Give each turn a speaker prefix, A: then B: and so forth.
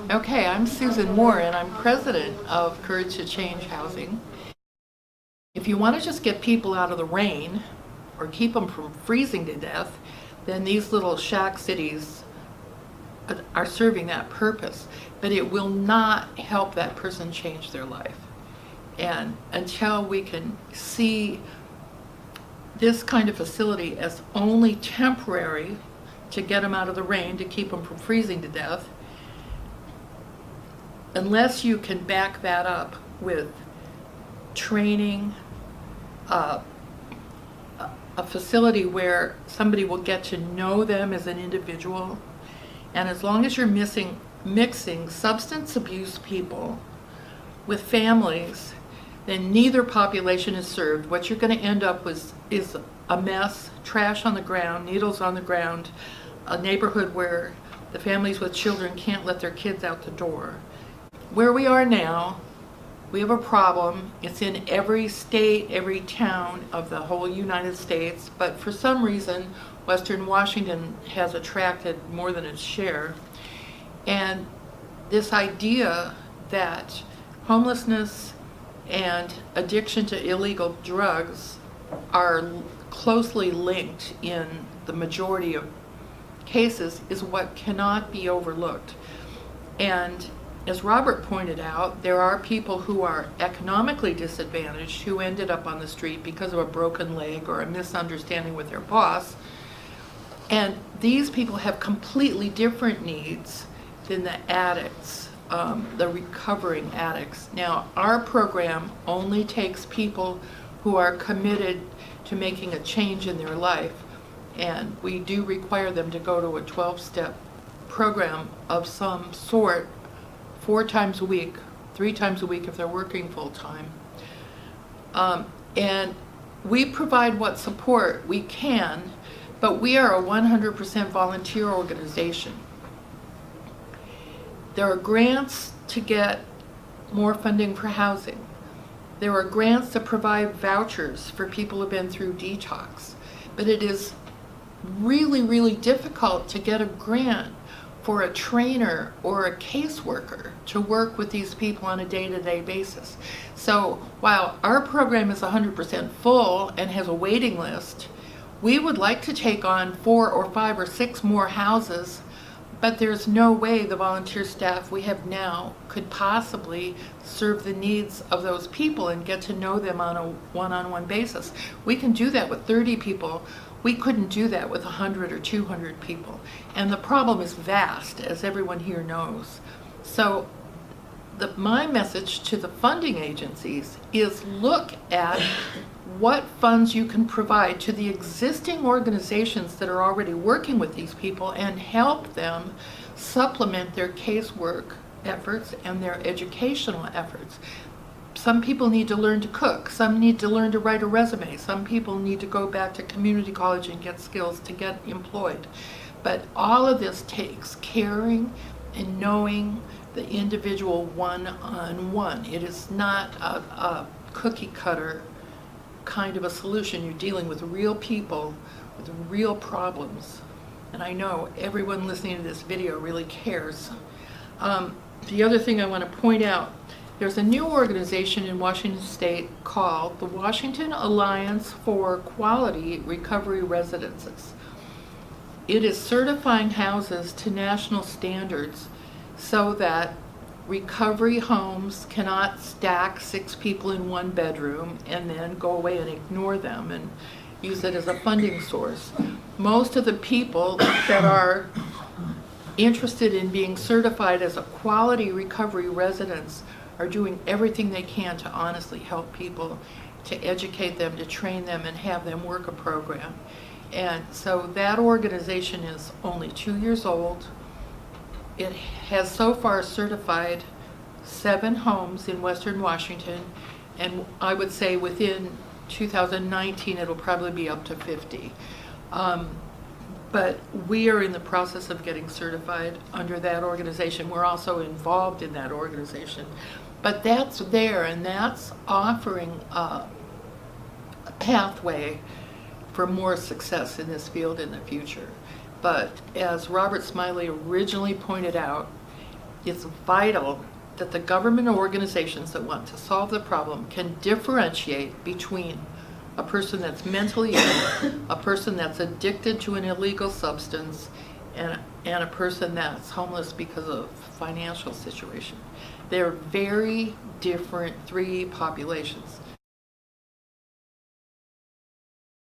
A: Okay, I'm Susan Moore and I'm president of Courage to Change Housing. If you want to just get people out of the rain or keep them from freezing to death, then these little shack cities are serving that purpose. But it will not help that person change their life. And until we can see this kind of facility as only temporary to get them out of the rain, to keep them from freezing to death, unless you can back that up with training, a facility where somebody will get to know them as an individual, and as long as you're mixing substance abuse people with families, then neither population is served. What you're going to end up with is a mess, trash on the ground, needles on the ground, a neighborhood where the families with children can't let their kids out the door. Where we are now, we have a problem. It's in every state, every town of the whole United States, but for some reason, Western Washington has attracted more than its share. And this idea that homelessness and addiction to illegal drugs are closely linked in the majority of cases is what cannot be overlooked. And as Robert pointed out, there are people who are economically disadvantaged who ended up on the street because of a broken leg or a misunderstanding with their boss. And these people have completely different needs than the addicts, the recovering addicts. Now, our program only takes people who are committed to making a change in their life, and we do require them to go to a 12-step program of some sort 4 times a week, 3 times a week if they're working full-time. And we provide what support we can, but we are a 100% volunteer organization. There are grants to get more funding for housing. There are grants to provide vouchers for people who have been through detox. But it is really, really difficult to get a grant for a trainer or a caseworker to work with these people on a day-to-day basis. So while our program is 100% full and has a waiting list, we would like to take on 4 or 5 or 6 more houses, but there's no way the volunteer staff we have now could possibly serve the needs of those people and get to know them on a one-on-one basis. We can do that with 30 people. We couldn't do that with 100 or 200 people. And the problem is vast, as everyone here knows. So my message to the funding agencies is look at what funds you can provide to the existing organizations that are already working with these people and help them supplement their casework efforts and their educational efforts. Some people need to learn to cook. Some need to learn to write a resume. Some people need to go back to community college and get skills to get employed. But all of this takes caring and knowing the individual one-on-one. It is not a cookie cutter kind of a solution. You're dealing with real people with real problems. And I know everyone listening to this video really cares. The other thing I want to point out, there's a new organization in Washington State called the Washington Alliance for Quality Recovery Residences. It is certifying houses to national standards so that recovery homes cannot stack 6 people in one bedroom and then go away and ignore them and use it as a funding source. Most of the people that are interested in being certified as a quality recovery residence are doing everything they can to honestly help people, to educate them, to train them, and have them work a program. And so that organization is only 2 years old. It has so far certified 7 homes in Western Washington, and I would say within 2019 it'll probably be up to 50. But we are in the process of getting certified under that organization. We're also involved in that organization. But that's there, and that's offering a pathway for more success in this field in the future. But as Robert Smiley originally pointed out, it's vital that the government organizations that want to solve the problem can differentiate between a person that's mentally ill, a person that's addicted to an illegal substance, and a person that's homeless because of financial situation. They're very different three populations.